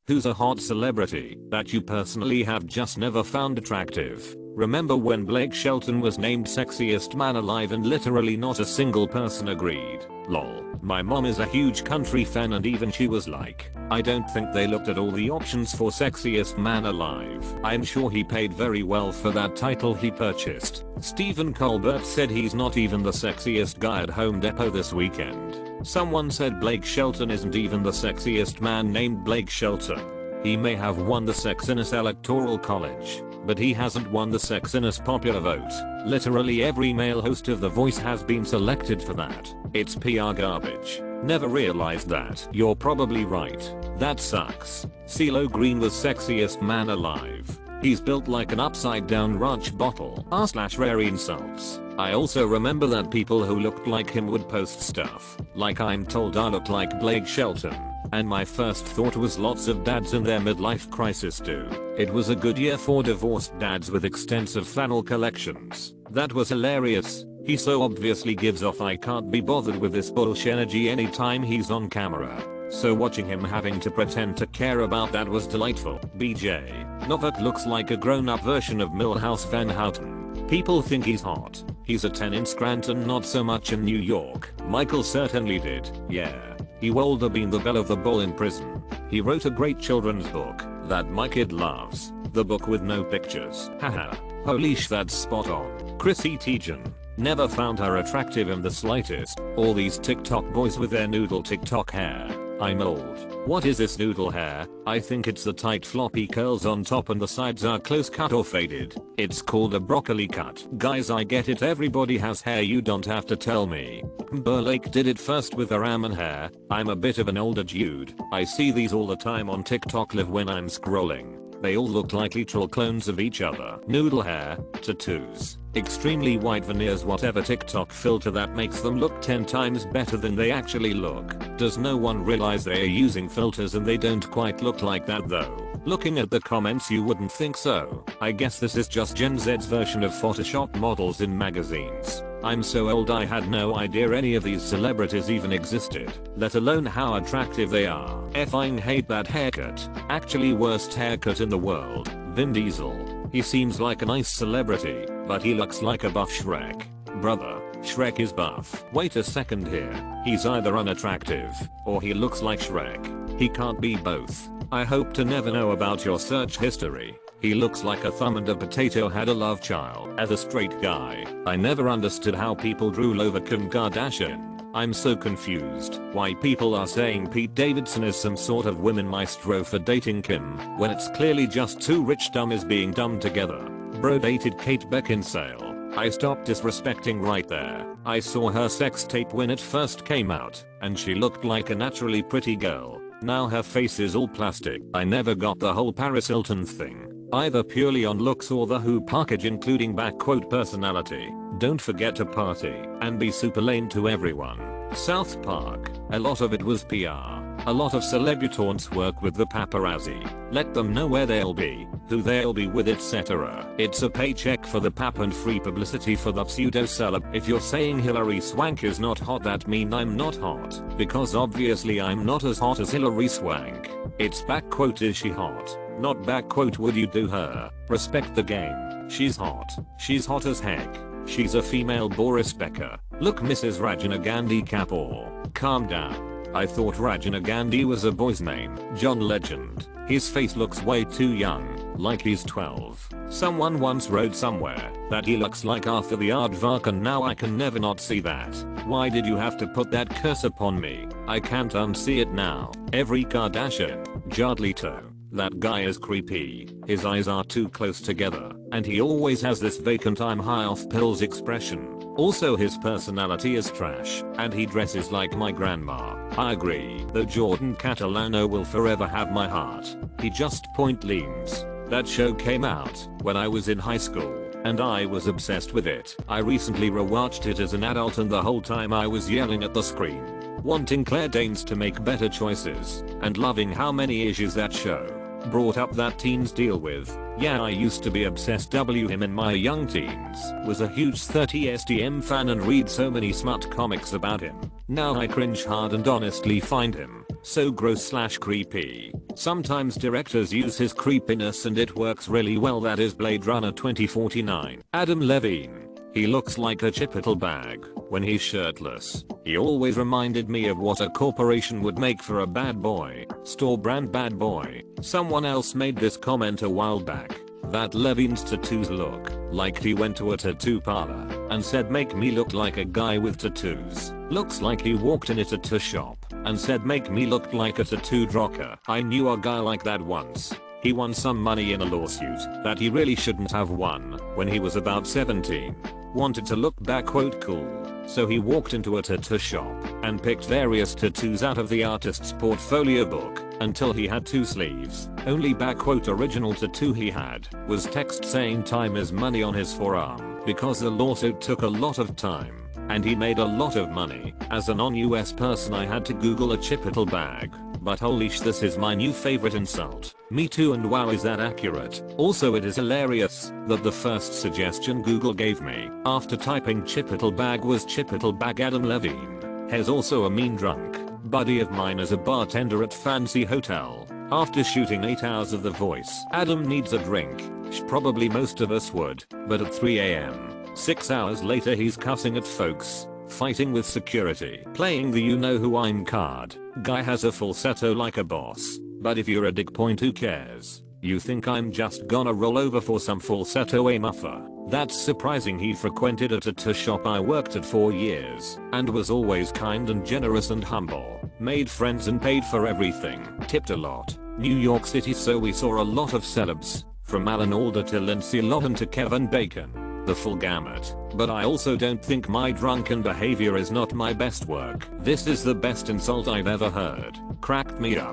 Who's a hot celebrity that you personally have just never found attractive? Remember when Blake Shelton was named sexiest man alive and literally not a single person agreed? Lol. My mom is a huge country fan and even she was like, I don't think they looked at all the options for sexiest man alive. I'm sure he paid very well for that title he purchased. Stephen Colbert said he's not even the sexiest guy at Home Depot this weekend. Someone said Blake Shelton isn't even the sexiest man named Blake Shelton. He may have won the Sexiness Electoral College, but he hasn't won the Sexiness Popular Vote. Literally every male host of The Voice has been selected for that. It's PR garbage. Never realized that. You're probably right. That sucks. CeeLo Green was sexiest man alive. He's built like an upside down ranch bottle. r/rare insults. I also remember that people who looked like him would post stuff like I'm told I look like Blake Shelton. And my first thought was lots of dads in their midlife crisis do. It was a good year for divorced dads with extensive flannel collections. That was hilarious. He so obviously gives off I can't be bothered with this bullshit energy anytime he's on camera. So watching him having to pretend to care about that was delightful. BJ Novak looks like a grown-up version of Milhouse Van Houten. People think he's hot. He's a 10 in Scranton, not so much in New York. Michael certainly did. Yeah. He would have been the belle of the ball in prison. He wrote a great children's book that my kid loves. The book with no pictures. Haha. Holy sh, that's spot on. Chrissy Teigen. Never found her attractive in the slightest. All these TikTok boys with their noodle TikTok hair. I'm old. What is this noodle hair? I think it's the tight floppy curls on top and the sides are close cut or faded. It's called a broccoli cut. Guys, I get it, everybody has hair, you don't have to tell me. Timberlake did it first with her almond hair. I'm a bit of an older dude. I see these all the time on TikTok live when I'm scrolling. They all look like literal clones of each other. Noodle hair, tattoos, extremely white veneers, whatever TikTok filter that makes them look 10 times better than they actually look. Does no one realize they are using filters and they don't quite look like that though? Looking at the comments you wouldn't think so. I guess this is just Gen Z's version of Photoshop models in magazines. I'm so old I had no idea any of these celebrities even existed, let alone how attractive they are. Effing hate that haircut. Actually worst haircut in the world. Vin Diesel. He seems like a nice celebrity, but he looks like a buff Shrek. Brother, Shrek is buff. Wait a second here. He's either unattractive, or he looks like Shrek. He can't be both. I hope to never know about your search history. He looks like a thumb and a potato had a love child. As a straight guy, I never understood how people drool over Kim Kardashian. I'm so confused why people are saying Pete Davidson is some sort of women maestro for dating Kim, when it's clearly just two rich dummies being dumb together. Bro dated Kate Beckinsale. I stopped disrespecting right there. I saw her sex tape when it first came out, and she looked like a naturally pretty girl. Now her face is all plastic. I never got the whole Paris Hilton thing, either purely on looks or the who package including personality. Don't forget to party and be super lame to everyone. South Park, a lot of it was PR. A lot of celeb taunts work with the paparazzi. Let them know where they'll be, who they'll be with, etc. It's a paycheck for the pap and free publicity for the pseudo celeb. If you're saying Hilary Swank is not hot, that mean I'm not hot, because obviously I'm not as hot as Hilary Swank. It's backquote is she hot, not backquote would you do her. Respect the game. She's hot. She's hot as heck. She's a female Boris Becker. Look, Mrs. Rajana Gandhi Kapoor. Calm down. I thought Rajana Gandhi was a boy's name. John Legend. His face looks way too young, like he's 12. Someone once wrote somewhere that he looks like Arthur the Aardvark, and now I can never not see that. Why did you have to put that curse upon me? I can't unsee it now. Every Kardashian. Jared Leto. That guy is creepy. His eyes are too close together, and he always has this vacant I'm high off pills expression. Also his personality is trash, and he dresses like my grandma. I agree. Though Jordan Catalano will forever have my heart. He just point leans. That show came out when I was in high school, and I was obsessed with it. I recently rewatched it as an adult, and the whole time I was yelling at the screen, wanting Claire Danes to make better choices, and loving how many issues that show brought up that teens deal with. Yeah, I used to be obsessed with him in my young teens. Was a huge 30STM fan and read so many smut comics about him. Now I cringe hard and honestly find him so gross/creepy. Sometimes directors use his creepiness and it works really well. That is Blade Runner 2049. Adam Levine. He looks like a Chipotle bag when he's shirtless. He always reminded me of what a corporation would make for a bad boy. Store brand bad boy. Someone else made this comment a while back. That Levine's tattoos look like he went to a tattoo parlor and said make me look like a guy with tattoos. Looks like he walked in a tattoo shop and said make me look like a tattooed rocker. I knew a guy like that once. He won some money in a lawsuit that he really shouldn't have won when he was about 17. Wanted to look back quote cool. So he walked into a tattoo shop and picked various tattoos out of the artist's portfolio book until he had 2 sleeves. Only back quote original tattoo he had was text saying time is money on his forearm because the lawsuit took a lot of time and he made a lot of money. As a non-US person I had to Google a Chipotle bag. But holy sh, this is my new favorite insult. Me too, and wow, is that accurate? Also, it is hilarious that the first suggestion Google gave me after typing Chipotle bag was Chipotle bag Adam Levine. He's also a mean drunk buddy of mine as a bartender at fancy hotel. After shooting 8 hours of The Voice, Adam needs a drink. Probably most of us would, but at 3 AM, 6 hours later he's cussing at folks, fighting with security, playing the you know who I'm card. Guy has a falsetto like a boss, but if you're a dick point who cares? You think I'm just gonna roll over for some falsetto muffer? That's surprising. He frequented a tattoo shop I worked at 4 years and was always kind and generous and humble. Made friends and paid for everything. Tipped a lot. New York City, so we saw a lot of celebs. From Alan Alda to Lindsay Lohan to Kevin Bacon. The full gamut. But I also don't think my drunken behavior is not my best work. This is the best insult I've ever heard. Cracked me up.